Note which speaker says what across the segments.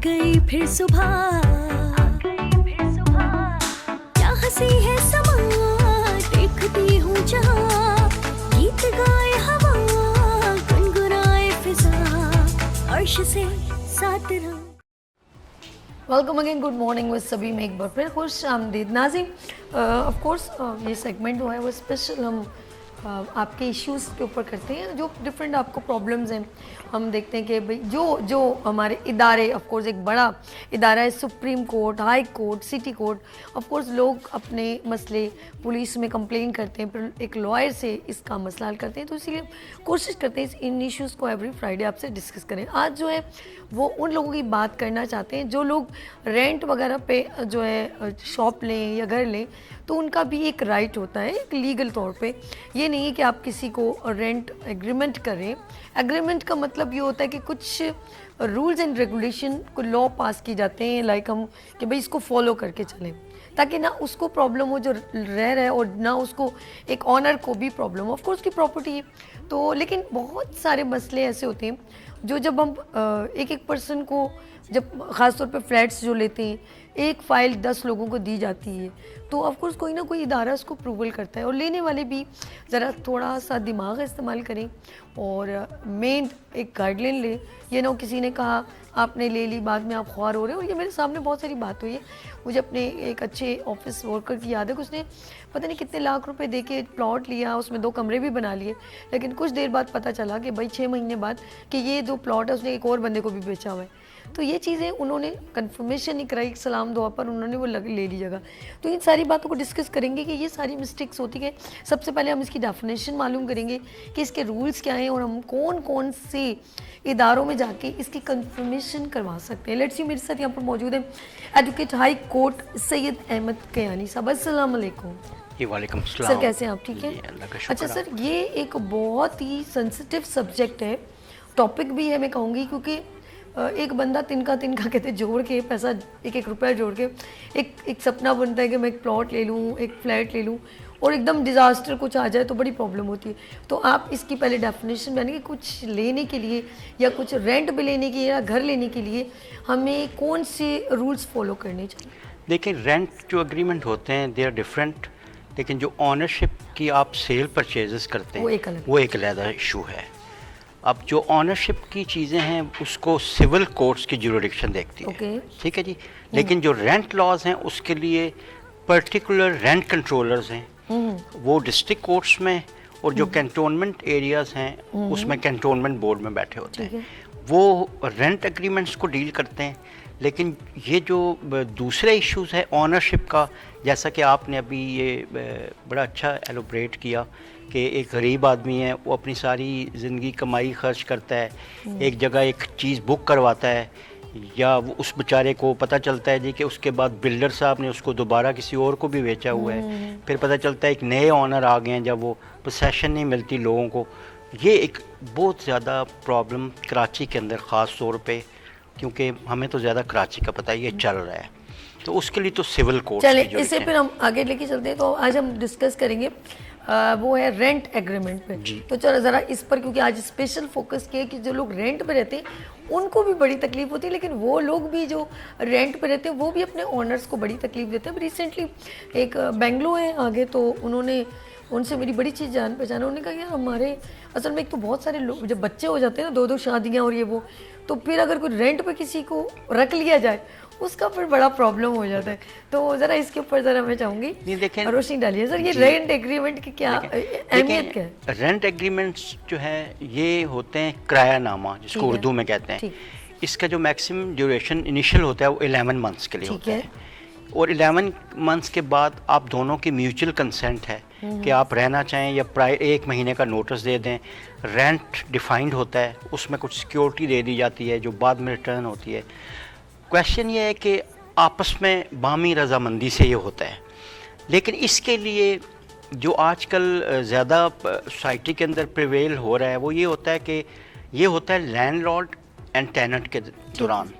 Speaker 1: गई फिर सुबह, क्या हंसी है समा, देखती हूँ जहाँ, गीत गाए हवा, गुनगुनाए फिजा, अर्श से साथ रहा।
Speaker 2: Welcome again, good morning with सभी में एक बार फिर खुश आमदीद नाज़रीन। ऑफ कोर्स ये सेगमेंट जो है वो स्पेशल हम आपके इश्यूज़ के ऊपर करते हैं, जो डिफरेंट आपको प्रॉब्लम्स हैं। हम देखते हैं कि भाई जो हमारे इदारे, ऑफ कोर्स एक बड़ा इदारा है supreme court, high court, city court. Of course लोग अपने मसले पुलिस में कंप्लेन करते हैं, फिर एक लॉयर से इसका मसला हल करते हैं। तो इसीलिए कोशिश करते हैं इन इश्यूज़ को एवरी फ्राइडे आपसे डिस्कस करें। आज जो है वो उन लोगों की बात करना चाहते हैं जो लोग रेंट वगैरह पे जो है शॉप लें या घर लें, तो उनका भी एक राइट होता है एक लीगल तौर पे। ये नहीं है कि आप किसी को रेंट एग्रीमेंट करें। एग्रीमेंट का मतलब ये होता है कि कुछ रूल्स एंड रेगुलेशन को लॉ पास किए जाते हैं, लाइक हम कि भाई इसको फॉलो करके चलें, ताकि ना उसको प्रॉब्लम हो जो रह रहा है और ना उसको एक ऑनर को भी प्रॉब्लम हो। ऑफकोर्स की प्रॉपर्टी है तो, लेकिन बहुत सारे मसले ऐसे होते हैं जो जब हम एक एक पर्सन को, जब ख़ासतौर पे फ्लैट्स जो लेते हैं, एक फ़ाइल 10 लोगों को दी जाती है, तो ऑफकोर्स कोई ना कोई इदारा उसको अप्रूवल करता है। और लेने वाले भी ज़रा थोड़ा सा दिमाग इस्तेमाल करें और मेन एक गाइडलाइन लें। ये ना किसी ने कहा आपने ले ली, बाद में आप ख्वार हो रहे हो। और ये मेरे सामने बहुत सारी बात हुई है। मुझे अपने एक अच्छे ऑफिस वर्कर की याद है, उसने पता नहीं कितने लाख रुपए दे के प्लॉट लिया, उसमें 2 कमरे भी बना लिए, लेकिन कुछ देर बाद पता चला कि भाई 6 महीने बाद कि ये जो प्लॉट है उसने एक और बंदे को भी बेचा हुआ है। तो ये चीज़ें उन्होंने कंफर्मेशन नहीं कराई, सलाम दुआ पर उन्होंने वो ले ली जगह। तो इन सारी बातों को डिस्कस करेंगे कि ये सारी मिस्टेक्स होती है। सबसे पहले हम इसकी डेफिनेशन मालूम करेंगे कि इसके रूल्स क्या हैं और हम कौन कौन से इदारों में जाके इसकी कंफर्मेशन करवा सकते हैं। लेट्स सी, मेरे साथ यहाँ पर मौजूद है advocate high court Syed Ahmed Kayani साहब। अस्सलाम वालेकुम।
Speaker 3: वालेकुम सलाम।
Speaker 2: सर कैसे हैं आप? ठीक है, अच्छा सर, ये एक बहुत ही सेंसिटिव सब्जेक्ट है, टॉपिक भी है मैं कहूँगी, क्योंकि एक बंदा तिनका कहते जोड़ के पैसा, एक रुपया जोड़ के एक सपना बनता है कि मैं एक प्लॉट ले लूँ, एक फ्लैट ले लूँ, और एकदम डिज़ास्टर कुछ आ जाए तो बड़ी प्रॉब्लम होती है। तो आप इसकी पहले डेफिनेशन यानी कि कुछ लेने के लिए या कुछ रेंट पे लेने के या घर लेने के लिए हमें कौन से रूल्स फॉलो करने चाहिए?
Speaker 3: देखिए, रेंट जो एग्रीमेंट होते हैं दे आर डिफरेंट, लेकिन जो ऑनरशिप की आप सेल परचेजेस करते हैं वो एक अलग इशू है। अब जो ऑनरशिप की चीज़ें हैं उसको सिविल कोर्ट्स की ज्यूरिडिक्शन देखती है, ठीक है जी। लेकिन जो रेंट लॉज हैं उसके लिए पर्टिकुलर रेंट कंट्रोलर्स हैं, वो डिस्ट्रिक्ट कोर्ट्स में, और जो कैंटोनमेंट एरियाज़ हैं उसमें कैंटोनमेंट बोर्ड में बैठे होते हैं, वो रेंट एग्रीमेंट्स को डील करते हैं। लेकिन ये जो दूसरे इश्यूज है ऑनरशिप का, जैसा कि आपने अभी ये बड़ा अच्छा एलोब्रेट किया कि एक गरीब आदमी है, वो अपनी सारी ज़िंदगी कमाई खर्च करता है, एक जगह एक चीज़ बुक करवाता है, या वो उस बेचारे को पता चलता है जी कि उसके बाद बिल्डर साहब ने उसको दोबारा किसी और को भी बेचा हुआ है, फिर पता चलता है एक नए ऑनर आ गए हैं, जब वो पोसेशन नहीं मिलती लोगों को। ये एक बहुत ज़्यादा प्रॉब्लम कराची के अंदर ख़ास तौर पे, क्योंकि हमें तो ज़्यादा कराची का पता है ये चल रहा है, तो उसके लिए तो सिविल कोर्ट।
Speaker 2: चले इसे फिर हम आगे लेके चलते हैं। तो आज हम डिस्कस करेंगे वो है रेंट एग्रीमेंट पे। तो चलो ज़रा इस पर, क्योंकि आज स्पेशल फोकस किया कि जो लोग रेंट पे रहते हैं उनको भी बड़ी तकलीफ होती है, लेकिन वो लोग भी जो रेंट पे रहते हैं वो भी अपने ओनर्स को बड़ी तकलीफ देते हैं। रिसेंटली एक बेंगलो है आगे, तो उन्होंने, उनसे मेरी बड़ी चीज़ जान पहचान, उन्होंने कहा यार हमारे असल में एक तो बहुत सारे लोग जब बच्चे हो जाते हैं ना, 2-2 शादियाँ और ये वो, तो फिर अगर कोई रेंट पे किसी को रख लिया जाए उसका फिर बड़ा प्रॉब्लम हो जाता है। तो ज़रा इसके ऊपर ज़रा मैं चाहूँगी रोशनी डालिए सर, ये रेंट एग्रीमेंट की क्या अहमियत क्या है?
Speaker 3: रेंट एग्रीमेंट्स जो है ये होते हैं किरायानामा, जिसको उर्दू में कहते हैं। इसका जो मैक्सिमम ड्यूरेशन इनिशियल होता है वो 11 मंथ्स के लिए होता है, और 11 मंथ्स के बाद आप दोनों की म्यूचुअल कंसेंट है कि आप रहना चाहें या 1 महीने का नोटिस दे दें। रेंट डिफाइंड होता है, उसमें कुछ सिक्योरिटी दे दी जाती है जो बाद में रिटर्न होती है। क्वेश्चन ये है कि आपस में बामी रजामंदी से ये होता है, लेकिन इसके लिए जो आजकल ज़्यादा सोसाइटी के अंदर प्रिवेल हो रहा है वो ये होता है कि ये होता है लैंडलॉर्ड एंड टेनेंट के दौरान।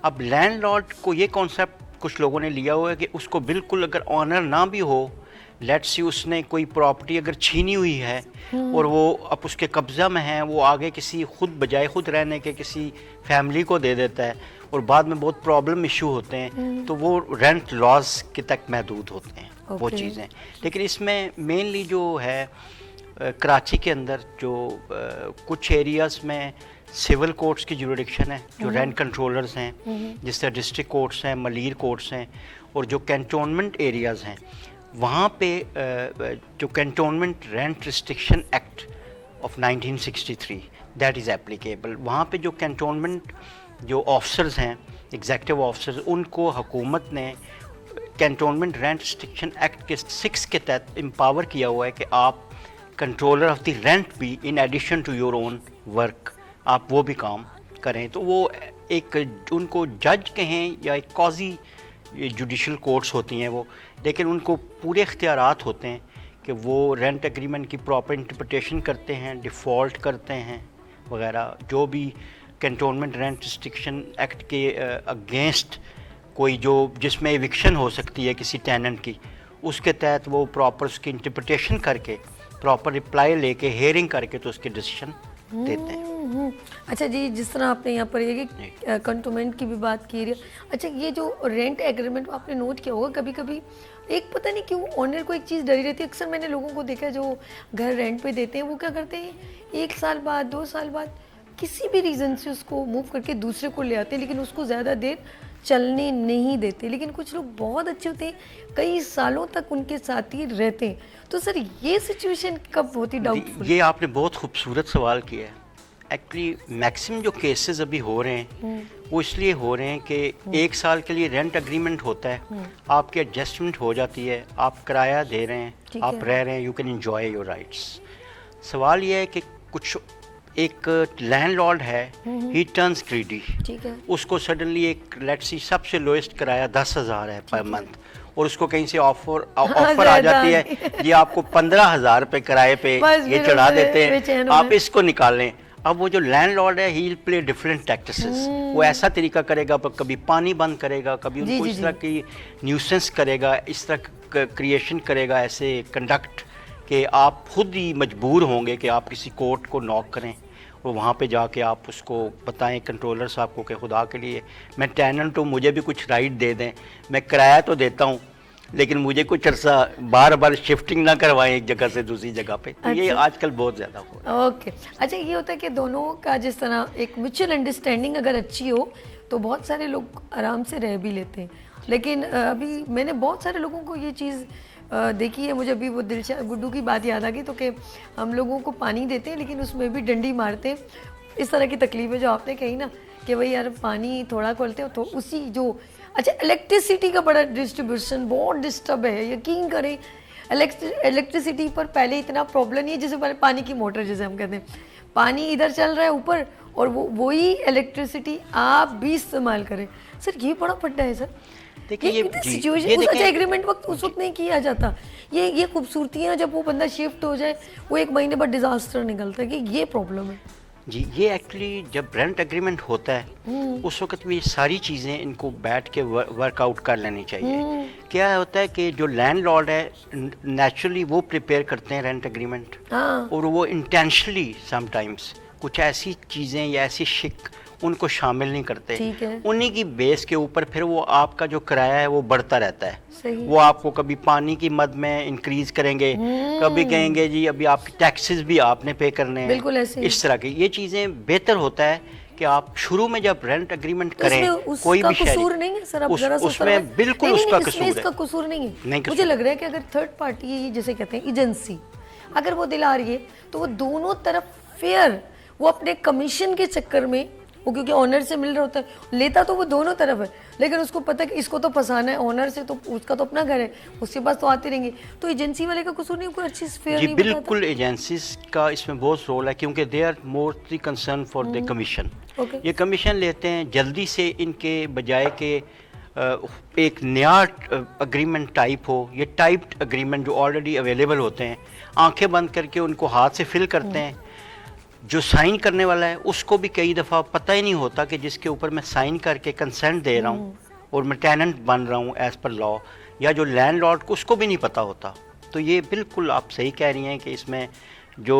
Speaker 3: अब लैंडलॉर्ड को ये कॉन्सेप्ट कुछ लोगों ने लिया हुआ है कि उसको बिल्कुल अगर ऑनर ना भी हो लेट्स सी उसने कोई प्रॉपर्टी अगर छीनी हुई है और वो अब उसके कब्ज़ा में है, वो आगे किसी खुद बजाय खुद रहने के किसी फैमिली को दे देता है और बाद में बहुत प्रॉब्लम इशू होते हैं, तो वो रेंट लॉज के तक महदूद होते हैं वो चीज़ें। लेकिन इसमें मेनली जो है कराची के अंदर जो कुछ एरियाज़ में सिविल कोर्ट्स की जुरिडिक्शन है, जो रेंट कंट्रोलर्स हैं, जिस तरह डिस्ट्रिक्ट कोर्ट्स हैं, मलीर कोर्ट्स हैं, और जो कैंटोनमेंट एरियाज़ हैं वहाँ पे जो cantonment rent restriction act of 1963 that is applicable. वहाँ पे जो कैंटोनमेंट जो ऑफिसर्स हैं, एग्जेक्टिव ऑफिसर्स, उनको हुकूमत ने कैंटोनमेंट रेंट रिस्ट्रिक्शन एक्ट के 6 के तहत एम्पावर किया हुआ है कि आप कंट्रोलर ऑफ द रेंट भी in addition to your own work आप वो भी काम करें। तो वो एक उनको जज कहें या एक कॉजी जुडिशल कोर्ट्स होती हैं वो, लेकिन उनको पूरे इख्तियारात होते हैं कि वो रेंट एग्रीमेंट की प्रॉपर इंटरप्रिटेशन करते हैं, डिफ़ॉल्ट करते हैं वगैरह। जो भी कैंटोनमेंट रेंट रिस्ट्रिक्शन एक्ट के अगेंस्ट कोई जो जिसमें एविक्शन हो सकती है किसी टेनेंट की, उसके तहत वो प्रॉपर उसकी इंटरप्रिटेशन करके प्रॉपर रिप्लाई लेके हेयरिंग करके तो उसके डिसीजन देते हैं।
Speaker 2: अच्छा जी, जिस तरह आपने यहाँ पर ये कि कंटोनमेंट की भी बात की है, अच्छा ये जो रेंट एग्रीमेंट आपने नोट किया होगा कभी कभी एक पता नहीं क्यों ऑनर को एक चीज़ डरी रहती है। अक्सर मैंने लोगों को देखा जो घर रेंट पे देते हैं वो क्या करते हैं, 1 साल बाद 2 साल बाद किसी भी रीज़न से उसको मूव करके दूसरे को ले आते हैं, लेकिन उसको ज़्यादा देर चलने नहीं देते। लेकिन कुछ लोग बहुत अच्छे होते हैं, कई सालों तक उनके साथ ही रहते हैं। तो सर ये सिचुएशन कब होती डाउटफुल?
Speaker 3: ये आपने बहुत खूबसूरत सवाल किया है। एक्चुअली मैक्सिमम जो केसेस अभी हो रहे हैं वो इसलिए हो रहे हैं कि 1 साल के लिए रेंट एग्रीमेंट होता है, आपकी एडजस्टमेंट हो जाती है, आप किराया दे रहे हैं, आप रह रहे हैं, you can enjoy your rights. सवाल ये है कि कुछ एक लैंडलॉर्ड है, ही टर्न्स ग्रीडी, उसको सडनली एक लेट्स सी सबसे लोएस्ट किराया 10,000 है पर मंथ, और उसको कहीं से ऑफर आ जाती है ये आपको 15,000 रुपये किराए पे ये चढ़ा देते हैं, आप इसको निकाल लें। अब वो जो लैंडलॉर्ड है ही विल प्ले डिफरेंट टैक्टिसेस, वो ऐसा तरीका करेगा, कभी पानी बंद करेगा, कभी उनको इस तरह की न्यूसेंस करेगा, इस तरह क्रिएशन करेगा, ऐसे कंडक्ट कि आप खुद ही मजबूर होंगे कि आप किसी कोर्ट को नॉक करें और वहाँ पे जाके आप उसको बताएं कंट्रोलर साहब को कि खुदा के लिए मैं टेनेंट हूँ, मुझे भी कुछ राइट दे दें, मैं किराया तो देता हूँ लेकिन मुझे कुछ अर्सा बार बार शिफ्टिंग ना करवाएं एक जगह से दूसरी जगह पे। तो ये आजकल बहुत ज़्यादा हो रहा है।
Speaker 2: ओके, अच्छा ये होता है कि दोनों का जिस तरह एक म्यूचुअल अंडरस्टैंडिंग अगर अच्छी हो तो बहुत सारे लोग आराम से रह भी लेते हैं। लेकिन अभी मैंने बहुत सारे लोगों को ये चीज़ देखी है, मुझे अभी वो दिलशाद गुड्डू की बात याद आ गई, तो कि हम लोगों को पानी देते हैं लेकिन उसमें भी डंडी मारते हैं। इस तरह की तकलीफ है जो आपने कही ना कि भाई यार पानी थोड़ा खोलते हो तो उसी जो अच्छा इलेक्ट्रिसिटी का बड़ा डिस्ट्रीब्यूशन बहुत डिस्टर्ब है, यकीन करें इलेक्ट्रिसिटी पर पहले इतना प्रॉब्लम नहीं है, जैसे पहले पानी की मोटर जैसे हम कहते हैं, पानी इधर चल रहा है ऊपर और वही इलेक्ट्रिसिटी आप भी इस्तेमाल करें। सर ये बड़ा फड्डा है सर। देखिए ये सिचुएशन उस अच्छा एग्रीमेंट वक्त उस वक्त नहीं किया जाता। ये खूबसूरतियाँ जब वो बंदा शिफ्ट हो जाए वो 1 महीने बाद डिजास्टर निकलता है कि ये प्रॉब्लम है
Speaker 3: जी। ये एक्चुअली जब रेंट एग्रीमेंट होता है उस वक्त भी सारी चीज़ें इनको बैठ के वर्कआउट कर लेनी चाहिए। क्या होता है कि जो लैंडलॉर्ड है नेचुरली वो प्रिपेयर करते हैं रेंट एग्रीमेंट, और वो इंटेंशनली समटाइम्स कुछ ऐसी चीज़ें या ऐसी शिक उनको शामिल नहीं करते, उन्हीं की बेस के ऊपर फिर वो आपका जो किराया है वो बढ़ता रहता है। वो आपको कभी पानी की मद में इंक्रीज करेंगे, कभी कहेंगे जी अभी आपके टैक्सेस भी आपने पे करने हैं, इस तरह की ये चीज़ें। बेहतर होता है कि आप शुरू में जब रेंट एग्रीमेंट करें कोई भी
Speaker 2: कसूर नहीं है सर, आप जरा
Speaker 3: उसमें बिल्कुल उसका कसूर है,
Speaker 2: इसका कसूर नहीं है। मुझे लग रहा है कि अगर थर्ड पार्टी जैसे कहते हैं एजेंसी अगर वो दिला रही है तो वो दोनों तरफ फेयर, वो अपने कमीशन के चक्कर में वो क्योंकि ऑनर से मिल रहा होता है, लेता तो वो दोनों तरफ है, लेकिन उसको पता है कि इसको तो फंसाना है ऑनर से, तो उसका तो अपना घर है, उसके पास तो आते रहेंगे। तो एजेंसी वाले का कसूर नहीं, कोई अच्छी फेयर नहीं बताता।
Speaker 3: बिल्कुल एजेंसीज का इसमें बहुत रोल है क्योंकि they are mostly concern for the commission. ये कमीशन लेते हैं जल्दी से, इनके बजाय के एक नया अग्रीमेंट टाइप हो, ये टाइप्ड अग्रीमेंट जो ऑलरेडी अवेलेबल होते हैं, आंखें बंद करके उनको हाथ से फिल करते हैं। जो साइन करने वाला है उसको भी कई दफ़ा पता ही नहीं होता कि जिसके ऊपर मैं साइन करके कंसेंट दे रहा हूँ और मैं टेनेंट बन रहा हूँ एज़ पर लॉ, या जो लैंडलॉर्ड को उसको भी नहीं पता होता तो ये बिल्कुल आप सही कह रही हैं कि इसमें जो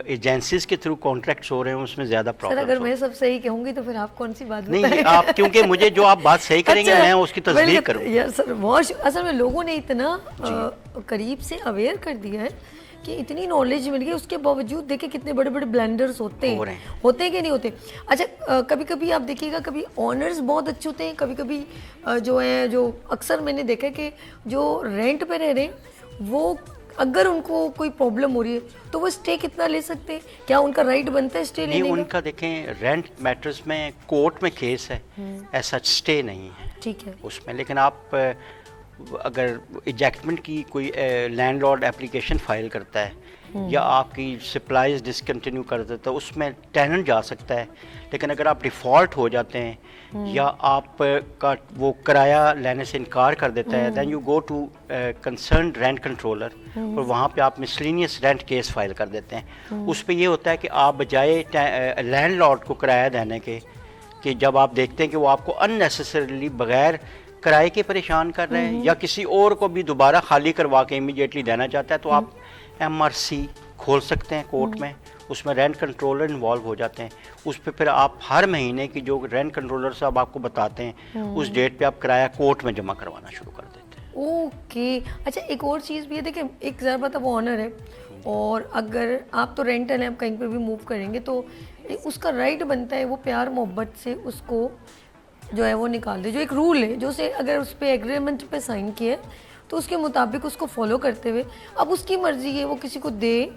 Speaker 3: एजेंसीज के थ्रू कॉन्ट्रैक्ट्स हो रहे हैं उसमें ज़्यादा प्रॉब्लम।
Speaker 2: सर अगर मैं सब सही कहूँगी तो फिर आप कौन सी बात
Speaker 3: नहीं, आप क्योंकि मुझे जो आप बात सही करेंगे मैं उसकी तस्दीक करूँगा।
Speaker 2: यार सर बहुत असल में लोगों ने इतना करीब से अवेयर कर दिया है कि इतनी नॉलेज मिल गई, उसके बावजूद देखिए कितने बड़े बड़े ब्लेंडर्स होते हैं कि नहीं होते। अच्छा कभी कभी आप देखिएगा, कभी ऑनर्स बहुत अच्छे होते हैं, कभी कभी जो है जो अक्सर मैंने देखा है कि जो रेंट पे रह रहे हैं वो अगर उनको कोई प्रॉब्लम हो रही है तो वो स्टे कितना ले सकते हैं, क्या उनका राइट बनता है स्टे लेने का?
Speaker 3: उनका देखें रेंट मैटर्स में कोर्ट में केस है, ऐसा स्टे नहीं है,
Speaker 2: ठीक है
Speaker 3: उसमें। लेकिन आप अगर इजेक्टमेंट की कोई लैंडलॉर्ड एप्लीकेशन फाइल करता है या आपकी सप्लाईज डिसकंटिन्यू कर देता है, उसमें टेनेंट जा सकता है। लेकिन अगर आप डिफ़ॉल्ट हो जाते हैं या आप का वो किराया लेने से इनकार कर देता है, then you go to concern rent controller और वहाँ पे आप मिसलिनियस रेंट केस फाइल कर देते हैं। उस पे ये होता है कि आप बजाय लैंडलॉर्ड को किराया देने के, कि जब आप देखते हैं कि वो आपको अननेसेसरीली बगैर किराए के परेशान कर रहे हैं या किसी और को भी दोबारा खाली करवा के इमीडिएटली देना चाहता है, तो आप MRC खोल सकते हैं कोर्ट में, उसमें रेंट कंट्रोलर इन्वॉल्व हो जाते हैं। उस पर फिर आप हर महीने की जो रेंट कंट्रोलर साहब आपको बताते हैं उस डेट पे आप किराया कोर्ट में जमा करवाना शुरू कर देते हैं।
Speaker 2: ओके अच्छा एक और चीज़ भी है, देखिए एक ज़रा बात वो ऑनर है और अगर आप तो रेंटल हैं, आप कहीं पे भी मूव करेंगे तो उसका राइट बनता है वो प्यार मोहब्बत से उसको जो है वो निकाल दे। जो एक रूल है जो से अगर उस पर एग्रीमेंट पे साइन किए तो उसके मुताबिक उसको फॉलो करते हुए, अब उसकी मर्जी है वो किसी को दे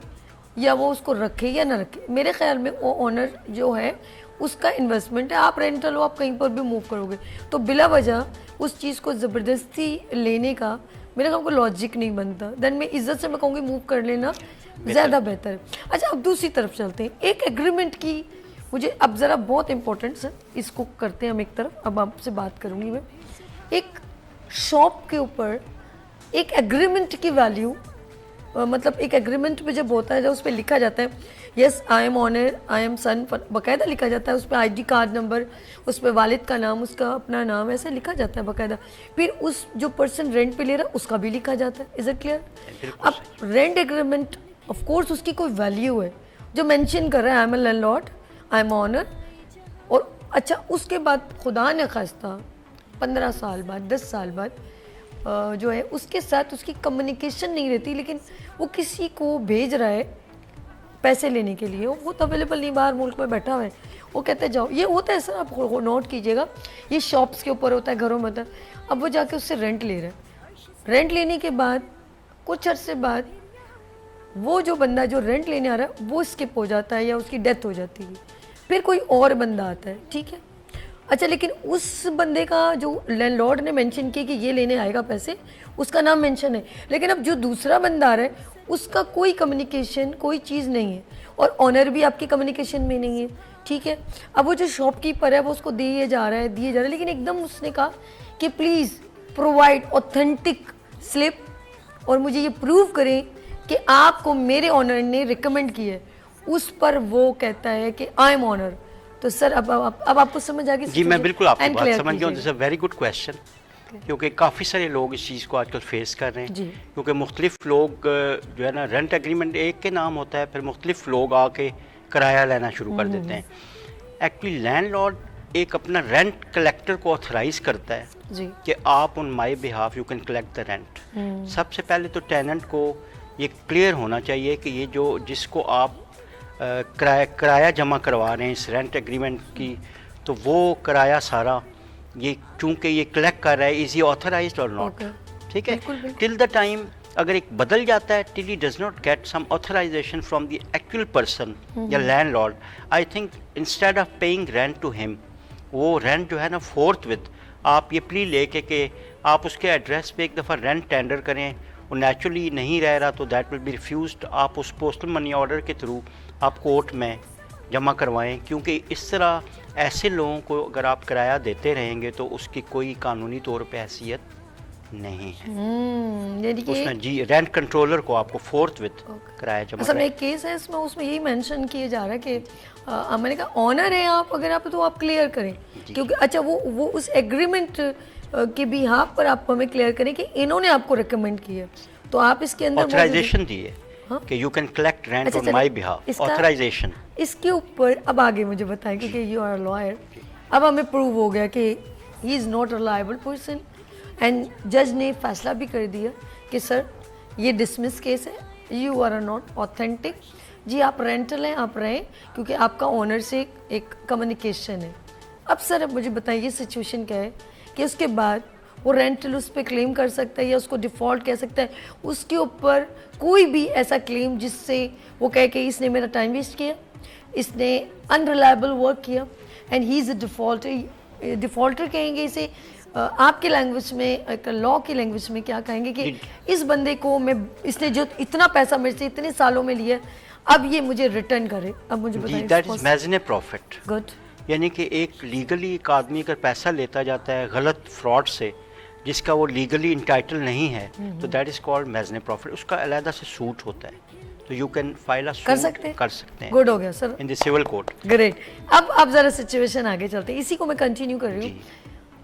Speaker 2: या वो उसको रखे या ना रखे। मेरे ख्याल में वो ओनर जो है उसका इन्वेस्टमेंट है, आप रेंटल हो, आप कहीं पर भी मूव करोगे तो बिला वजह उस चीज़ को ज़बरदस्ती लेने का मेरे ख्याल को लॉजिक नहीं बनता। देन मैं इज्जत से मैं कहूँगी मूव कर लेना ज़्यादा बेहतर है। अच्छा अब दूसरी तरफ चलते हैं, एक एग्रीमेंट की मुझे अब ज़रा बहुत इंपॉर्टेंट सर इसको करते हैं हम एक तरफ। अब आपसे बात करूँगी मैं, एक शॉप के ऊपर एक एग्रीमेंट की वैल्यू, मतलब एक एग्रीमेंट पे जब होता है, जब उस पर लिखा जाता है yes I am owner I am son, बाकायदा लिखा जाता है उस पर ID कार्ड नंबर, उस पर वालिद का नाम, उसका अपना नाम, ऐसे लिखा जाता है बाकायदा। फिर उस जो पर्सन रेंट पे ले रहा है उसका भी लिखा जाता है। Is it clear? अब रेंट एग्रीमेंट ऑफ कोर्स उसकी कोई वैल्यू है जो मेंशन कर रहा है I am a landlord, I am owner. और अच्छा उसके बाद खुदा न खास्ता 15 साल बाद 10 साल बाद जो है उसके साथ उसकी कम्युनिकेशन नहीं रहती, लेकिन वो किसी को भेज रहा है पैसे लेने के लिए, वो तो अवेलेबल नहीं, बाहर मुल्क में बैठा हुआ है, वो कहते हैं जाओ। ये होता है सर, आप नोट कीजिएगा, ये शॉप्स के ऊपर होता है, घरों में होता है। अब वो जाके उससे रेंट ले रहा है, रेंट लेने के बाद कुछ अर्से बाद वो जो बंदा जो रेंट लेने आ रहा है वो स्किप हो जाता है या उसकी डेथ हो जाती है, फिर कोई और बंदा आता है, ठीक है। अच्छा लेकिन उस बंदे का जो लैंडलॉर्ड ने मेंशन किया कि ये लेने आएगा पैसे, उसका नाम मेंशन है, लेकिन अब जो दूसरा बंदा आ रहा है उसका कोई कम्युनिकेशन कोई चीज़ नहीं है और ऑनर भी आपकी कम्युनिकेशन में नहीं है, ठीक है। अब वो जो शॉपकीपर है वो उसको दिए जा रहा है, लेकिन एकदम उसने कहा कि प्लीज़ प्रोवाइड ऑथेंटिक स्लिप और मुझे ये प्रूव करें कि आपको मेरे ऑनर ने रिकमेंड किया है। उस पर वो कहता है कि आई एम ऑनर। तो सर अब आपको समझ आ गई?
Speaker 3: जी मैं बिल्कुल आपकी बात समझ गया हूँ। This is a very good question, क्योंकि काफ़ी सारे लोग इस चीज़ को आजकल फेस कर रहे हैं, क्योंकि मुख्तलिफ लोग जो है ना, रेंट एग्रीमेंट एक के नाम होता है, फिर मुख्तलिफ लोग आके किराया लेना शुरू कर देते हैं। एक्चुअली लैंडलॉर्ड एक अपना रेंट कलेक्टर को ऑथराइज करता है कि आप on my behalf you can collect the rent. सबसे पहले तो टेनेंट को ये क्लियर होना चाहिए कि ये जो जिसको आप किराया जमा करवा रहे हैं इस रेंट एग्रीमेंट की, तो वो किराया सारा ये चूँकि ये कलेक्ट कर रहा है, इज़ ही ऑथराइज्ड और नॉट, ठीक है। टिल द टाइम अगर एक बदल जाता है, till he does not get some authorization from the actual person या landlord, I think instead of paying rent to him, वो रेंट जो है ना फोर्थ विद आप ये प्ली लेके कि आप उसके एड्रेस पे एक दफ़ा रेंट टेंडर करें, वो नेचुरली नहीं रह रहा तो दैट विल बी रिफ्यूज्ड, आप उस पोस्टल मनी ऑर्डर के थ्रू आप कोर्ट में जमा करवाएं, क्योंकि इस तरह ऐसे लोगों को अगर आप किराया देते रहेंगे तो उसकी कोई कानूनी तौर पे हैसियत नहीं है। उसमें जी रेंट कंट्रोलर को आपको फोर्थ विद किराया जमा
Speaker 2: करना। एक केस है इसमें, उसमें यही मेंशन किया जा रहा है कि मैंने कहा ऑनर है आप, अगर आप तो आप क्लियर करें, क्योंकि अच्छा वो उस एग्रीमेंट के बिहाफ पर आप हमें क्लियर करें कि इन्होंने आपको रिकमेंड किया, तो आप इसके अंदर
Speaker 3: ऑथराइजेशन दिए कि you can collect rent on my behalf, authorisation.
Speaker 2: इसके ऊपर अब आगे मुझे बताएं, क्योंकि यू आर लॉयर, अब हमें प्रूव हो गया कि he is not reliable person and जज ने फैसला भी कर दिया कि सर ये डिसमिस केस है, यू आर नॉट ऑथेंटिक, जी आप रेंटल हैं, आप रहें, क्योंकि आपका ओनर से एक कम्युनिकेशन है। अब सर अब मुझे बताइए सिचुएशन क्या है कि उसके बाद वो रेंटल उस पर क्लेम कर सकता है या उसको डिफ़ॉल्ट कह सकता है, उसके ऊपर कोई भी ऐसा क्लेम जिससे वो कहे कि इसने मेरा टाइम वेस्ट किया, इसने अनरिलायबल वर्क किया and he is a defaulter. Defaulter कहेंगे इसे, आपकी लैंग्वेज में, एक लॉ की लैंग्वेज में क्या कहेंगे कि इस बंदे को मैं, इसने जो इतना पैसा मेरे से इतने सालों में लिया, अब ये मुझे रिटर्न करे। अब मुझे बताइए,
Speaker 3: दैट इज मैज़ने प्रॉफिट।
Speaker 2: गुड,
Speaker 3: यानी कि एक लीगली एक आदमी अगर पैसा लेता जाता है गलत फ्रॉड से, जिसका वो लीगली इंटाइटल नहीं है, तो that is called mesne profit. उसका अलग से सूट होता है, तो you can file a suit कर सकते हैं।
Speaker 2: गुड हो गया sir,
Speaker 3: in the civil court.
Speaker 2: Great. अब जरा सिचुएशन आगे चलते हैं, इसी को मैं कंटिन्यू कर रही हूँ।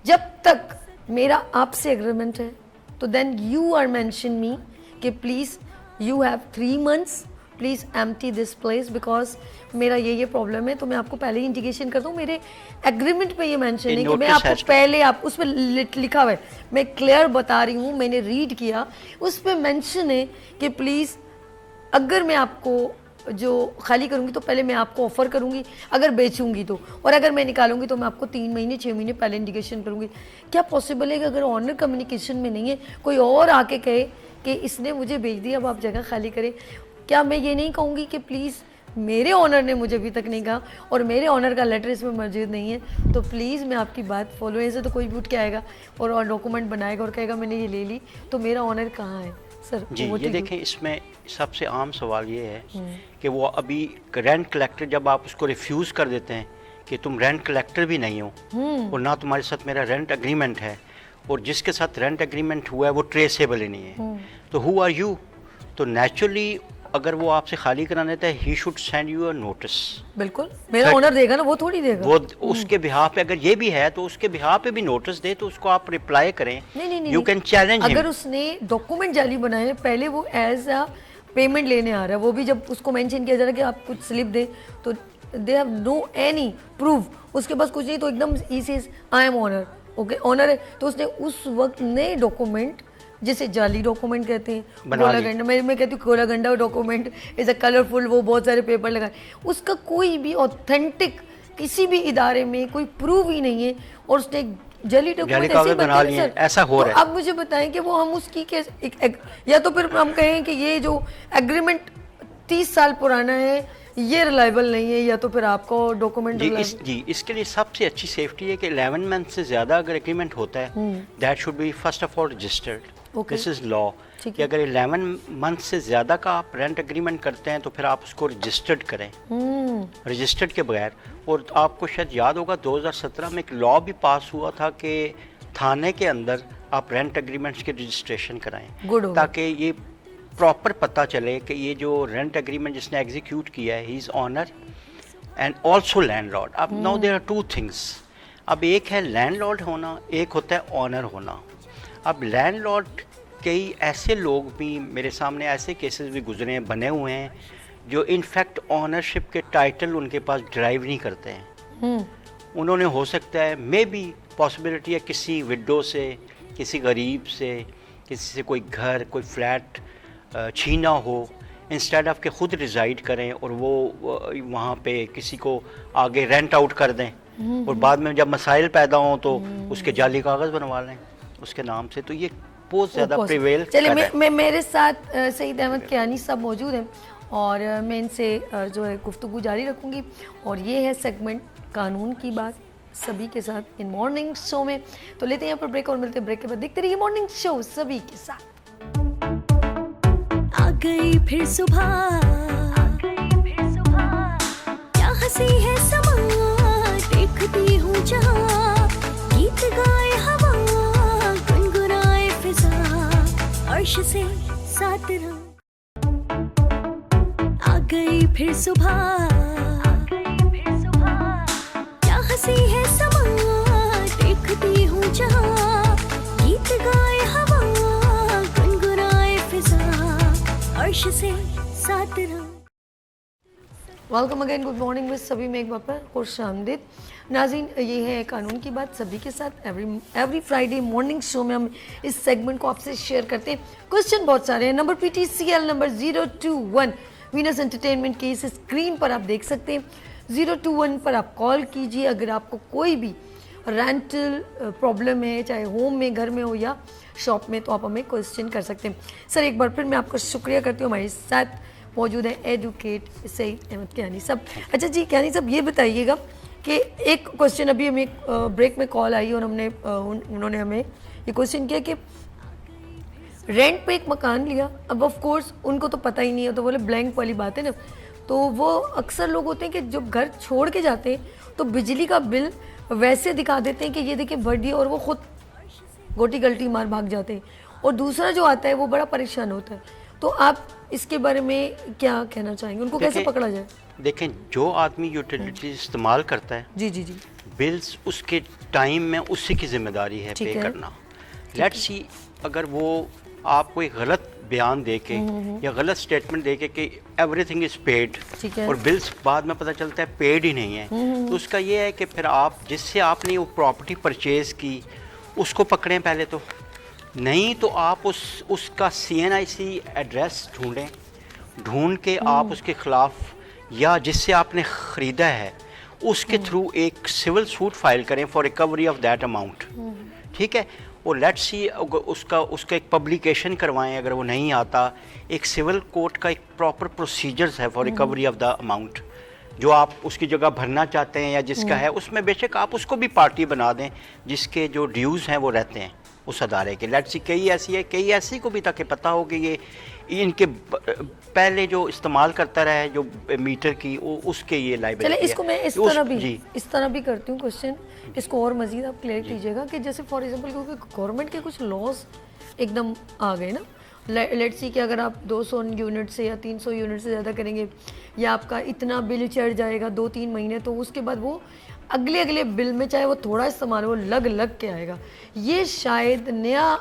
Speaker 2: जब तक मेरा आपसे एग्रीमेंट है तो देन यू आर मेंशन मी कि please you have 3 months, please empty this place because मेरा ये प्रॉब्लम है। तो मैं आपको पहले ही इंडिकेशन करता हूँ, मेरे एग्रीमेंट पे ये मेंशन है कि मैं आपको पहले, आप उस पर लिखा हुआ है, मैं क्लियर बता रही हूँ, मैंने रीड किया, उस पर मेंशन है कि प्लीज़ अगर मैं आपको जो खाली करूँगी तो पहले मैं आपको ऑफ़र करूँगी, अगर बेचूंगी तो, और अगर मैं निकालूंगी तो मैं आपको 3 महीने 6 महीने पहले इंडिकेशन करूँगी। क्या पॉसिबल है कि अगर ऑनर कम्युनिकेशन में नहीं है, कोई और आके कहे कि इसने मुझे बेच दिया, अब आप जगह खाली करें, क्या मैं ये नहीं कहूँगी कि प्लीज़ मेरे ऑनर ने मुझे अभी तक नहीं कहा और मेरे ऑनर का लेटर इसमें मौजूद नहीं है, तो प्लीज़ मैं आपकी बात फॉलो, ऐसे तो कोई भी उठ के आएगा और डॉक्यूमेंट बनाएगा और कहेगा मैंने ये ले ली, तो मेरा ऑनर कहाँ है सर?
Speaker 3: जी, ये देखें, इसमें सबसे आम सवाल ये है कि वो अभी रेंट कलेक्टर, जब आप उसको रिफ्यूज़ कर देते हैं कि तुम रेंट कलेक्टर भी नहीं हो और ना तुम्हारे साथ मेरा रेंट एग्रीमेंट है, और जिसके साथ रेंट एग्रीमेंट हुआ है वो ट्रेसेबल ही नहीं है, तो हु आर यू? तो नेचुरली अगर वो आपसे खाली कराना देता है, he should send you a notice.
Speaker 2: बिल्कुल, मेरा ओनर देगा ना, वो थोड़ी देगा,
Speaker 3: वो उसके बिहाफ पे, अगर ये भी है तो उसके बिहाफ पे भी नोटिस दे, तो उसको आप रिप्लाई करें।
Speaker 2: नहीं,
Speaker 3: यू कैन चैलेंज हिम।
Speaker 2: अगर उसने डॉक्यूमेंट जाली बनाए, पहले वो एज अ पेमेंट लेने आ रहा है, वो भी जब उसको मेंशन किया जा रहा है कि आप कुछ स्लिप दे, तो they have no any proof, उसके पास कुछ नहीं, तो एकदम ही says I am owner, okay owner है, तो उसने उस वक्त नए डॉक्यूमेंट, जिसे जाली डॉक्यूमेंट कहते हैं, गोला गंडा, मैं कहती हूँ गोला गंडा डॉक्यूमेंट इज़ अ कलरफुल, वो बहुत सारे पेपर लगाए, उसका कोई भी ऑथेंटिक किसी भी इदारे में कोई प्रूफ ही नहीं है, और उसने जाली डॉक्यूमेंट ऐसे बना लिए,
Speaker 3: ऐसा हो रहा है।
Speaker 2: अब मुझे बताएं कि वो हम उसकी या तो फिर हम कहें कि ये जो एग्रीमेंट 30 साल पुराना है ये रिलायबल नहीं है, या तो फिर आपको डॉक्यूमेंट
Speaker 3: जी, इसके लिए सबसे अच्छी सेफ्टी है कि 11 मंथ से ज़्यादा अगर एग्रीमेंट होता है, that should be first of all registered, this is law, कि अगर 11 मंथ से ज़्यादा का आप रेंट एग्रीमेंट करते हैं तो फिर आप उसको रजिस्टर्ड करें, रजिस्टर्ड के बगैर। और आपको शायद याद होगा 2017 में एक लॉ भी पास हुआ था कि थाने के अंदर आप रेंट एग्रीमेंट्स की रजिस्ट्रेशन कराएं, ताकि ये प्रॉपर पता चले कि ये जो रेंट एग्रीमेंट जिसने एग्जीक्यूट किया है, he is owner and also landlord. अब नाउ देयर आर 2 थिंग्स, अब एक है लैंडलॉर्ड होना, एक होता है ऑनर होना। अब लैंडलॉर्ड, कई ऐसे लोग भी मेरे सामने, ऐसे केसेस भी गुजरे हैं, बने हुए हैं, जो इनफैक्ट ऑनरशिप के टाइटल उनके पास ड्राइव नहीं करते हैं। उन्होंने, हो सकता है मे बी पॉसिबिलिटी है किसी विडो से, किसी गरीब से, किसी से कोई घर, कोई फ्लैट छीना हो, इंस्टेड ऑफ के खुद रिजाइड करें और वो वहाँ पे किसी को आगे रेंट आउट कर दें, और बाद में जब मसाइल पैदा हों तो उसके जाली कागज़ बनवा लें उसके नाम से। तो ये बहुत ज़्यादा प्रिवेल।
Speaker 2: चलिए, मेरे साथ सईद अहमद कियानी साहब मौजूद हैं और मैं इनसे जो है गुफ्तगू जारी रखूँगी, और ये है सेगमेंट कानून की बात सभी के साथ इन मॉर्निंग शो में। तो लेते हैं यहाँ पर ब्रेक और मिलते हैं ब्रेक के बाद। देखते रहिए मॉर्निंग शो सभी के साथ।
Speaker 1: आ गई फिर सुबह, क्या हंसी है समा, देखती हूँ जहाँ, गीत गाए हवा, गुनगुनाए फिजा, अर्श से सात रंग। आ गई फिर सुबह, क्या हंसी है समा, देखती हूँ जहाँ, गीत गाए हवा, गुनगुनाए फिजा, इतना
Speaker 2: welcome again, good morning with सभी में एक बार फिर खुश आमदीद। नाज़रीन, ये है कानून की बात सभी के साथ। एवरी फ्राइडे मॉर्निंग शो में हम इस सेगमेंट को आपसे शेयर करते हैं। क्वेश्चन बहुत सारे हैं। Number PTCL number 021 Venus entertainment की इस स्क्रीन पर आप देख सकते हैं। 021 पर आप कॉल कीजिए अगर आपको कोई भी रेंटल प्रॉब्लम है, चाहे होम में, घर में हो या शॉप में, तो आप हमें क्वेश्चन कर सकते हैं। सर, एक बार फिर मैं आपका शुक्रिया करती हूँ। हमारे साथ मौजूद है एडवोकेट सईद अहमद कियानी साहब। अच्छा जी, कियानी साहब ये बताइएगा कि एक क्वेश्चन अभी हमें ब्रेक में कॉल आई और हमने उन्होंने हमें ये क्वेश्चन किया कि रेंट पे एक मकान लिया। अब ऑफ कोर्स उनको तो पता ही नहीं है, तो बोले ब्लैंक वाली बात है ना। तो वो अक्सर लोग होते हैं कि जब घर छोड़ के जाते हैं तो बिजली का बिल वैसे दिखा देते हैं कि ये देखिए भर दिया, और वो खुद गोटी गलटी मार भाग जाते हैं। और दूसरा जो आता है वो बड़ा परेशान होता है। तो आप इसके बारे में क्या कहना चाहेंगे, उनको कैसे पकड़ा जाए?
Speaker 3: देखें, जो आदमी यूटिलिटीज इस्तेमाल करता है,
Speaker 2: जी जी जी,
Speaker 3: बिल्स उसके टाइम में उसी की जिम्मेदारी है पे करना। लेट्स सी, अगर वो आपको एक गलत बयान दे के या गलत स्टेटमेंट दे के कि एवरीथिंग इज पेड और बिल्स बाद में पता चलता है पेड ही नहीं है, तो उसका ये है कि फिर आप जिससे आपने वो प्रॉपर्टी परचेज की उसको पकड़ें पहले तो, नहीं तो आप उसका CNIC एड्रेस ढूंढ के आप उसके ख़िलाफ़ या जिससे आपने ख़रीदा है उसके थ्रू एक सिविल सूट फाइल करें for recovery of that amount. ठीक है, और लेट्स सी उसका एक पब्लिकेशन करवाएं। अगर वो नहीं आता, एक सिविल कोर्ट का एक प्रॉपर प्रोसीजर्स है for recovery of the amount जो आप उसकी जगह भरना चाहते हैं या जिसका है, उसमें बेशक आप उसको भी पार्टी बना दें जिसके जो ड्यूज़ हैं वो रहते हैं उस अदारे के। लेट्स सी, कई ऐसी को भी ताकि पता हो कि ये इनके पहले जो इस्तेमाल करता रहा है जो मीटर की, उसके ये लाइबिलिटी है।
Speaker 2: चले इसको मैं इस तरह भी करती हूँ क्वेश्चन, इसको और मजीद आप क्लियर कीजिएगा कि जैसे फॉर एग्जांपल क्योंकि गवर्नमेंट के कुछ लॉज एकदम आ गए ना। लेट्स सी कि अगर आप 200 यूनिट से या 300 यूनिट से ज़्यादा करेंगे या आपका इतना बिल चढ़ जाएगा 2-3 महीने, तो उसके बाद वो अगले बिल में चाहे वो थोड़ा इस्तेमाल हो लग के आएगा। ये शायद नया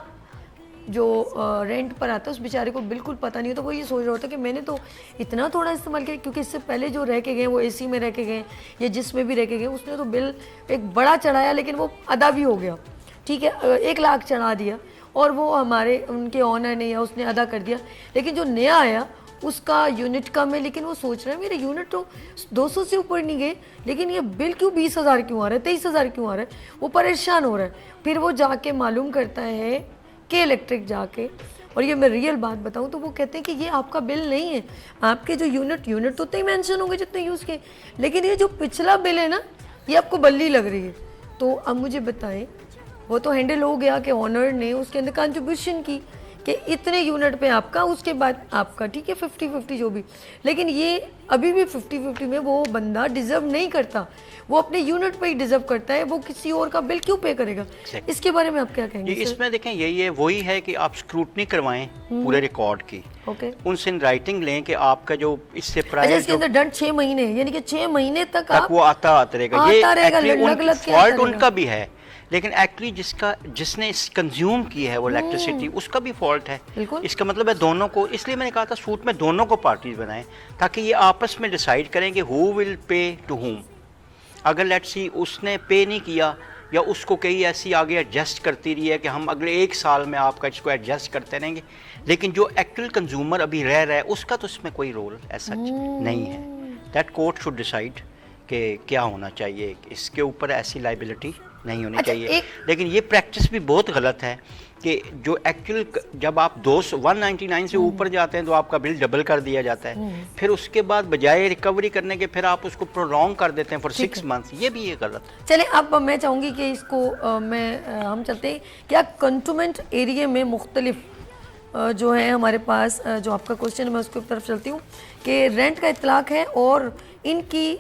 Speaker 2: जो रेंट पर आता है उस बेचारे को बिल्कुल पता नहीं हो, तो वो ये सोच रहा होता है कि मैंने तो इतना थोड़ा इस्तेमाल किया, क्योंकि इससे पहले जो रह के गए वो AC में रह के गए या जिसमें भी रह के गए उसने तो बिल एक बड़ा चढ़ाया, लेकिन वो अदा भी हो गया। ठीक है, 1 लाख चढ़ा दिया और वो उनके ऑनर ने या उसने अदा कर दिया, लेकिन जो नया आया उसका यूनिट कम है, लेकिन वो सोच रहा है मेरे यूनिट तो 200 से ऊपर नहीं गए, लेकिन ये बिल क्यों 20,000 क्यों आ रहा है, 23,000 क्यों आ रहा है। वो परेशान हो रहा है। फिर वो जाके मालूम करता है कि इलेक्ट्रिक जाके, और ये मैं रियल बात बताऊं तो वो कहते हैं कि ये आपका बिल नहीं है, आपके जो यूनिट तो उतने ही मेंशन होंगे जितने यूज़ के, लेकिन ये जो पिछला बिल है ना ये आपको बल्ली लग रही है। तो अब मुझे बताएं, वो तो हैंडल हो गया कि ऑनर ने उसके अंदर कंट्रीब्यूशन की कि इतने यूनिट पे आपका, उसके बाद आपका, ठीक है 50-50 जो भी, लेकिन ये अभी भी 50-50 में वो बंदा डिज़र्व नहीं करता, वो अपने यूनिट पे ही डिज़र्व करता है, वो किसी और का बिल क्यों पे करेगा। इसके बारे में आप क्या कहेंगे?
Speaker 3: इसमें देखें यही है, वही है कि आप स्क्रूटनी करवाएं पूरे रिकॉर्ड की, उनसे इन राइटिंग लें कि आपका जो इससे प्राइस
Speaker 2: इसके अंदर दंड 6 महीने, यानी कि 6 महीने तक
Speaker 3: वो आता रहेगा। ये फॉल्ट उनका भी है, लेकिन एक्चुअली जिसने कंज्यूम की है वो इलेक्ट्रिसिटी, उसका भी फॉल्ट है। इसका मतलब है दोनों को, इसलिए मैंने कहा था सूट में दोनों को पार्टीज बनाएं ताकि ये आपस में डिसाइड करें कि who will pay to whom. अगर लेट्स सी उसने पे नहीं किया या उसको कहीं ऐसी आगे एडजस्ट करती रही है कि हम अगले 1 साल में आपका इसको एडजस्ट करते रहेंगे, लेकिन जो एक्चुअल कंज्यूमर अभी रह रहा है उसका तो इसमें कोई रोल ऐसा नहीं है। दैट कोर्ट शुड डिसाइड कि क्या होना चाहिए, इसके ऊपर ऐसी लाइबिलिटी नहीं होनी चाहिए। लेकिन ये प्रैक्टिस भी बहुत गलत है कि जो एक्चुअल जब आप 199 से ऊपर जाते हैं तो आपका बिल डबल कर दिया जाता है, फिर उसके बाद बजाय रिकवरी करने के फिर आप उसको प्रोलॉन्ग कर देते हैं फॉर 6 मंथ्स। ये भी ये गलत है।
Speaker 2: चले अब मैं चाहूँगी कि इसको हम चलते हैं क्या कंटोनमेंट एरिया में मुख्तलिफ जो है हमारे पास, जो आपका क्वेश्चन है मैं उसकी तरफ चलती हूँ कि रेंट का इतलाक है और इनकी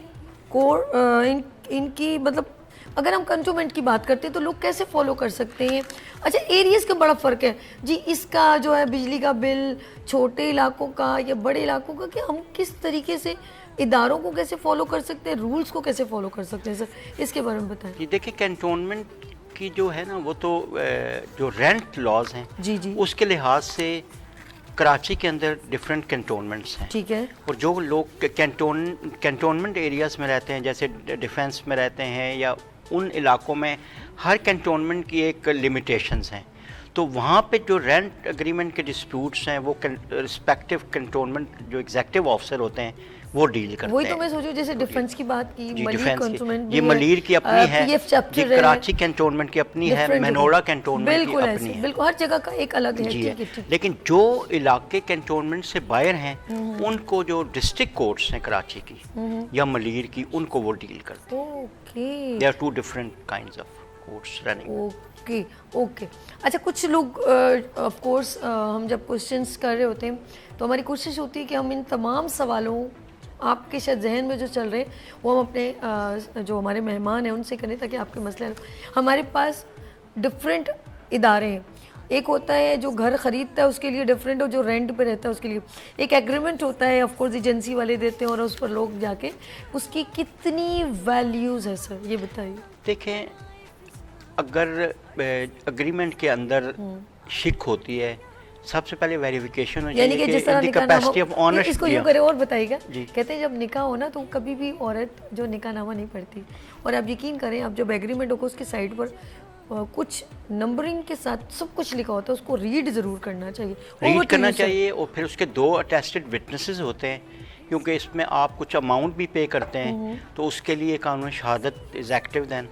Speaker 2: मतलब अगर हम कंटोनमेंट की बात करते हैं तो लोग कैसे फॉलो कर सकते हैं। अच्छा, एरियाज का बड़ा फ़र्क है जी, इसका जो है बिजली का बिल छोटे इलाकों का या बड़े इलाकों का, कि हम किस तरीके से इदारों को कैसे फॉलो कर सकते हैं, रूल्स को कैसे फॉलो कर सकते हैं, सर इसके बारे में बताएं।
Speaker 3: ये देखिए, कैंटोनमेंट की जो है ना वो तो जो रेंट लॉज हैं
Speaker 2: जी जी,
Speaker 3: उसके लिहाज से कराची के अंदर डिफरेंट कैंटोनमेंट्स हैं,
Speaker 2: ठीक है,
Speaker 3: और जो लोग कैंटोनमेंट एरियाज़ में रहते हैं, जैसे डिफेंस में रहते हैं या उन इलाकों में, हर कैंटोनमेंट की एक लिमिटेशंस हैं। तो वहाँ पे जो रेंट एग्रीमेंट के डिस्प्यूट्स हैं वो रिस्पेक्टिव कैंटोनमेंट जो एग्जीक्यूटिव ऑफिसर होते हैं वो डील करते हैं।
Speaker 2: वही तो मैं सोचूं, जैसे डिफेंस की बात की, मलीर कैंटोनमेंट
Speaker 3: ये मलीर की अपनी है,
Speaker 2: पीएफ चैप्टर
Speaker 3: ये कराची कैंटोनमेंट की अपनी है, मेनोरा कैंटोनमेंट की अपनी है,
Speaker 2: बिल्कुल हर जगह का एक अलग है।
Speaker 3: जी है। लेकिन जो इलाके कैंटोनमेंट से बाहर हैं उनको जो डिस्ट्रिक्ट कोर्ट्स हैं कराची की या मलीर की, उनको वो डील करते हैं।
Speaker 2: Okay,
Speaker 3: there are two different kinds of courts running.
Speaker 2: Okay okay. अच्छा, कुछ लोग ऑफ कोर्स हम जब क्वेश्चंस कर रहे होते हैं तो हमारी कोशिश होती है कि हम इन तमाम सवालों आपके शायद जहन में जो चल रहे हैं वो हम अपने जो हमारे मेहमान हैं उनसे करें, ताकि आपके मसले हमारे पास डिफरेंट इदारे हैं। एक होता है जो घर ख़रीदता है उसके लिए डिफरेंट, और जो रेंट पे रहता है उसके लिए एक एग्रीमेंट होता है, ऑफ कोर्स एजेंसी वाले देते हैं और उस पर लोग जाके, उसकी कितनी वैल्यूज़ है सर, ये बताइए।
Speaker 3: देखें, अगर एग्रीमेंट के अंदर शिक होती है, सबसे पहले वेरिफिकेशन हो
Speaker 2: यानी कि जिस तरह
Speaker 3: कैपेसिटी ऑफ ऑनरशिप।
Speaker 2: इसको यूँ करें और बताइएगा, कहते हैं जब निकाह हो ना तो कभी भी औरत जो निकाहनामा नहीं पढ़ती, और आप यकीन करें आप जब एग्रीमेंट होगा उसकी साइड पर कुछ नंबरिंग के साथ सब कुछ लिखा होता है, उसको रीड ज़रूर करना चाहिए,
Speaker 3: रीड करना चाहिए। और फिर उसके 2 अटेस्टेड विटनेसेस होते हैं, क्योंकि इसमें आप कुछ अमाउंट भी पे करते हैं, तो उसके लिए कानून शहादत इज़ एक्टिव दैन,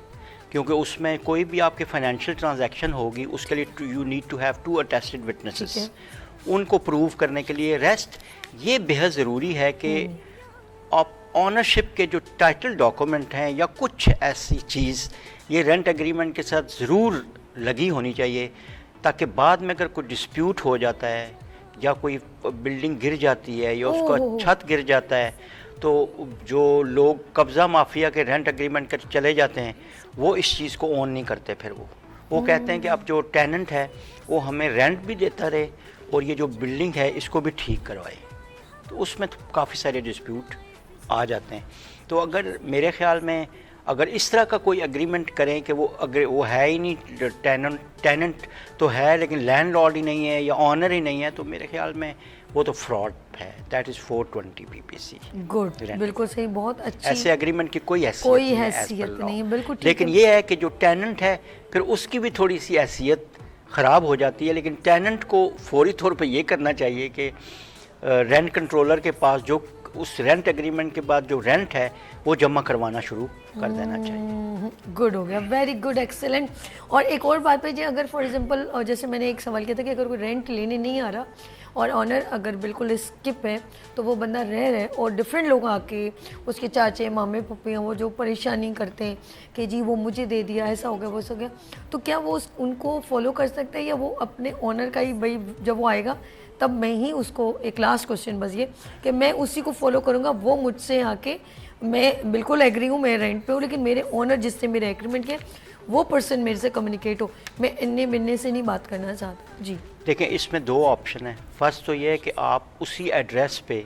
Speaker 3: क्योंकि उसमें कोई भी आपके फाइनेंशियल ट्रांजैक्शन होगी उसके लिए you need to have 2 attested witnesses, उनको प्रूव करने के लिए। रेस्ट ये बेहद ज़रूरी है कि आप ऑनरशिप के जो टाइटल डॉक्यूमेंट हैं या कुछ ऐसी चीज़ ये रेंट एग्रीमेंट के साथ ज़रूर लगी होनी चाहिए, ताकि बाद में अगर कोई डिस्प्यूट हो जाता है या कोई बिल्डिंग गिर जाती है या उसका छत गिर जाता है, तो जो लोग कब्ज़ा माफिया के रेंट एग्रीमेंट कर चले जाते हैं वो इस चीज़ को ओन नहीं करते। फिर वो कहते हैं कि अब जो टेनेंट है वो हमें रेंट भी देता रहे और ये जो बिल्डिंग है इसको भी ठीक करवाए, तो उसमें तो काफ़ी सारे डिस्प्यूट आ जाते हैं। तो अगर मेरे ख़्याल में अगर इस तरह का कोई एग्रीमेंट करें कि वो अगर वो है ही नहीं, टेनेंट तो है लेकिन लैंडलॉर्ड ही नहीं है या ऑनर ही नहीं है, तो मेरे ख्याल में वो तो फ्रॉड है। That is 420 PPC।
Speaker 2: गुड, बिल्कुल सही, बहुत अच्छी।
Speaker 3: ऐसे एग्रीमेंट की कोई हैसियत
Speaker 2: नहीं, बिल्कुल ठीक।
Speaker 3: लेकिन ये है कि जो टेनेंट है फिर उसकी भी थोड़ी सी हैसियत ख़राब हो जाती है, लेकिन टेनेंट को फौरी तौर पे ये करना चाहिए कि रेंट कंट्रोलर के पास जो उस रेंट एग्रीमेंट के बाद जो रेंट है वो जमा करवाना शुरू कर देना चाहिए।
Speaker 2: गुड हो गया, वेरी गुड, एक्सेलेंट। और एक और बात पे जी, अगर फॉर एग्जांपल जैसे मैंने एक सवाल किया था कि अगर कोई रेंट लेने नहीं आ रहा और ऑनर अगर बिल्कुल स्किप है, तो वो बंदा रह रहा है और डिफरेंट लोग आके उसके चाचे मामे पप्पियाँ वो जो परेशानी करते हैं कि जी वो मुझे दे दिया, ऐसा हो गया वो हो गया, तो क्या वो उनको फॉलो कर सकता है या वो अपने ऑनर का ही, भाई जब वो आएगा तब मैं ही उसको, एक लास्ट क्वेश्चन बस ये कि मैं उसी को फॉलो करूँगा, वो मुझसे आके, मैं बिल्कुल एग्री हूँ, मैं रेंट पे हूँ, लेकिन मेरे ऑनर जिससे मेरे एग्रीमेंट किया वो पर्सन मेरे से कम्युनिकेट हो, मैं इन्ने बिन्ने से नहीं बात करना चाहता। जी
Speaker 3: देखिए, इसमें 2 ऑप्शन है। फर्स्ट तो ये है कि आप उसी एड्रेस पे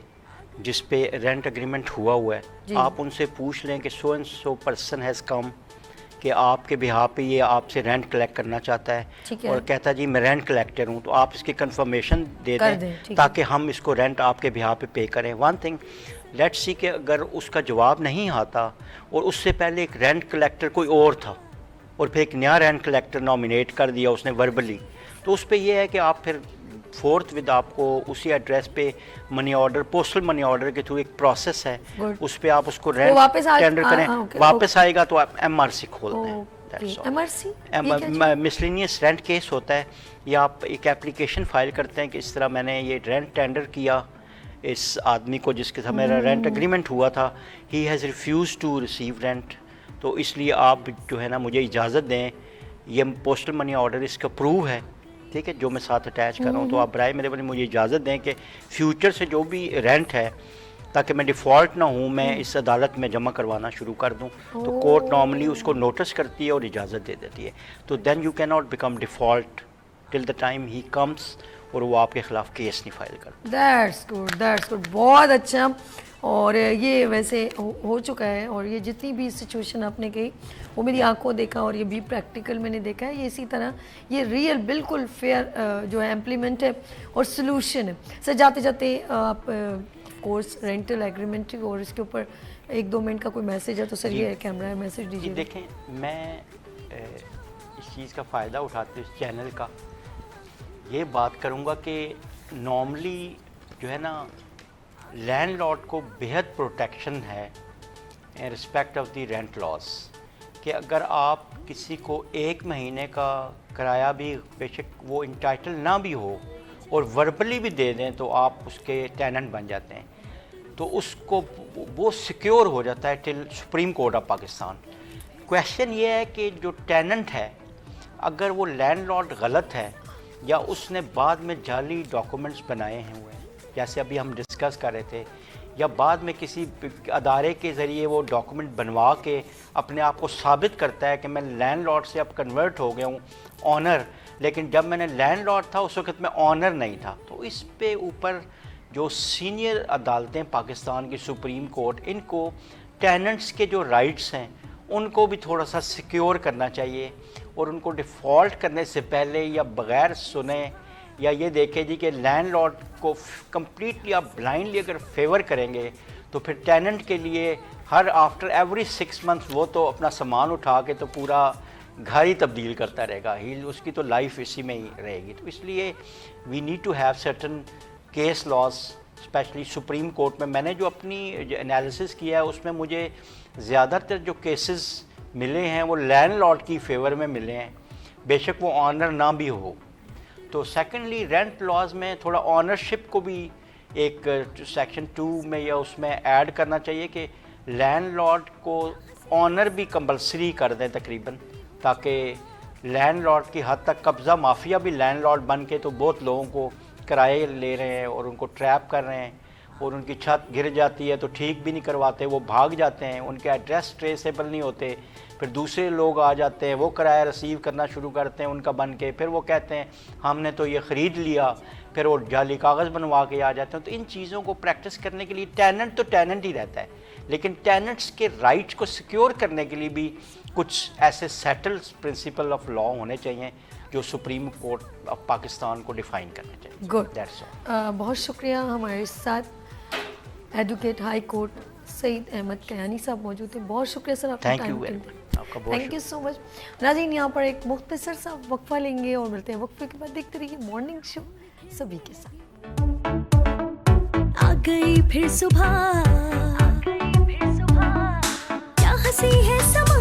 Speaker 3: जिस पे रेंट एग्रीमेंट हुआ है आप उनसे पूछ लें कि so and so person has come, कि आपके बिहाफ पे ये आपसे रेंट कलेक्ट करना चाहता है और कहता है जी मैं रेंट कलेक्टर हूँ, तो आप इसकी कंफर्मेशन दे दें ताकि हम इसको रेंट आपके बिहाफ पे कर वन थिंग। लेट्स सी कि अगर उसका जवाब नहीं आता और उससे पहले एक रेंट कलेक्टर कोई और था और फिर एक नया रेंट कलेक्टर नॉमिनेट कर दिया उसने वर्बली, तो उस पर यह है कि आप फिर फोर्थ विद आपको उसी एड्रेस पे money order, postal money order के थ्रू एक प्रोसेस है, उस पर आप उसको रेंट टेंडर करें, वापस आएगा तो आप MRC खोल दें। मिसलेनियस रेंट केस होता है, या आप एक एप्लीकेशन फाइल करते हैं कि इस तरह मैंने ये रेंट टेंडर किया इस आदमी को जिसके साथ मेरा रेंट एग्रीमेंट हुआ था, he has refused to receive rent, तो इसलिए आप जो है ना मुझे इजाज़त दें, ये पोस्टल मनी ऑर्डर इसका प्रूव है, ठीक है, जो मैं साथ अटैच कर रहा हूँ, तो आप बराए मेरे बने मुझे इजाज़त दें कि फ्यूचर से जो भी रेंट है ताकि मैं डिफ़ॉल्ट ना हूँ, मैं इस अदालत में जमा करवाना शुरू कर दूँ। तो कोर्ट नॉर्मली उसको नोटिस करती है और इजाज़त दे देती है, तो then you cannot become default till the time he comes और वो आपके ख़िलाफ़ केस नहीं फाइल करता।
Speaker 2: दैट्स गुड, बहुत अच्छा। और ये वैसे हो चुका है, और ये जितनी भी सिचुएशन आपने कही वो मेरी आंखों देखा और ये भी प्रैक्टिकल मैंने देखा है, ये इसी तरह ये रियल बिल्कुल फेयर जो है इम्प्लीमेंट है और सोल्यूशन है। सर जाते जाते आप कोर्स रेंटल एग्रीमेंट और इसके ऊपर 1-2 मिनट का कोई मैसेज है तो सर ये कैमरा है, मैसेज दीजिए।
Speaker 3: देखें, मैं इस चीज़ का फ़ायदा उठाते इस चैनल का ये बात करूँगा कि नॉर्मली जो है ना लैंडलॉर्ड को बेहद प्रोटेक्शन है in respect of the rent loss, कि अगर आप किसी को 1 महीने का किराया भी बेशक वो इंटाइटल ना भी हो और वर्बली भी दे दें तो आप उसके टेनेंट बन जाते हैं, तो उसको वो सिक्योर हो जाता है till supreme court of Pakistan. Question ये है कि जो टेनेंट है अगर वो लैंडलॉर्ड गलत है या उसने बाद में जाली डॉक्यूमेंट्स बनाए हैं हुए, जैसे अभी हम डिस्कस कर रहे थे, या बाद में किसी अदारे के ज़रिए वो डॉक्यूमेंट बनवा के अपने आप को साबित करता है कि मैं लैंडलॉर्ड से अब कन्वर्ट हो गया हूँ ऑनर, लेकिन जब मैंने लैंडलॉर्ड था उस वक्त मैं ऑनर नहीं था। तो इस पे ऊपर जो सीनियर अदालतें पाकिस्तान की सुप्रीम कोर्ट, इनको टेनेंट्स के जो राइट्स हैं उनको भी थोड़ा सा सिक्योर करना चाहिए और उनको डिफ़ॉल्ट करने से पहले या बग़ैर सुने या ये देखें जी कि लैंडलॉर्ड को कम्प्लीटली आप ब्लाइंडली अगर फेवर करेंगे तो फिर टेनेंट के लिए हर आफ्टर एवरी 6 मंथ्स वो तो अपना सामान उठा के तो पूरा घर ही तब्दील करता रहेगा, ही उसकी तो लाइफ इसी में ही रहेगी। तो इसलिए we need to have certain case laws, specially Supreme Court में। मैंने जो अपनी एनालिसिस किया है उसमें मुझे ज़्यादातर जो केसेस मिले हैं वो लैंडलॉर्ड की फेवर में मिले हैं, बेशक वो ऑनर ना भी हो। तो सेकेंडली रेंट लॉज में थोड़ा ऑनरशिप को भी एक सेक्शन 2 में या उसमें ऐड करना चाहिए कि लैंडलॉर्ड को ऑनर भी कंपल्सरी कर दें तकरीबन, ताकि लैंडलॉर्ड की हद तक कब्ज़ा माफिया भी लैंडलॉर्ड बन के तो बहुत लोगों को किराए ले रहे हैं और उनको ट्रैप कर रहे हैं, और उनकी छत गिर जाती है तो ठीक भी नहीं करवाते, वो भाग जाते हैं, उनके एड्रेस ट्रेसेबल नहीं होते, फिर दूसरे लोग आ जाते हैं, वो किराया रिसीव करना शुरू करते हैं उनका बन के, फिर वो कहते हैं हमने तो ये ख़रीद लिया, फिर वो जाली कागज़ बनवा के आ जाते हैं। तो इन चीज़ों को प्रैक्टिस करने के लिए टेनेंट तो टेनेंट ही रहता है, लेकिन टेनेंट्स के राइट्स को सिक्योर करने के लिए भी कुछ ऐसे सेटल्ड प्रिंसिपल ऑफ लॉ होने चाहिए जो सुप्रीम कोर्ट ऑफ पाकिस्तान को डिफ़ाइन करने चाहिए।
Speaker 2: Good,
Speaker 3: that's all.
Speaker 2: बहुत शुक्रिया। हमारे साथ advocate high court Saeed Ahmed Kayani साहब मौजूद थे। बहुत शुक्रिया सर आपका
Speaker 3: थैंक
Speaker 2: टाइम
Speaker 3: यू,
Speaker 2: देने।
Speaker 3: आपका बहुत
Speaker 2: थैंक यू सो मच। नाज़रीन, यहाँ पर एक मुख्तसर सा वक्फा लेंगे और मिलते हैं वक्फे के बाद। देखते रहिए मॉर्निंग शो सभी के साथ।
Speaker 1: आ गई फिर सुबह, क्या हंसी है समा,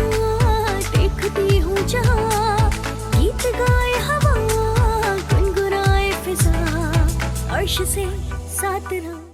Speaker 1: देखती हूँ जहाँ, गीत गाए हवा, गुनगुनाए फिजा, अर्श से साथ रहा।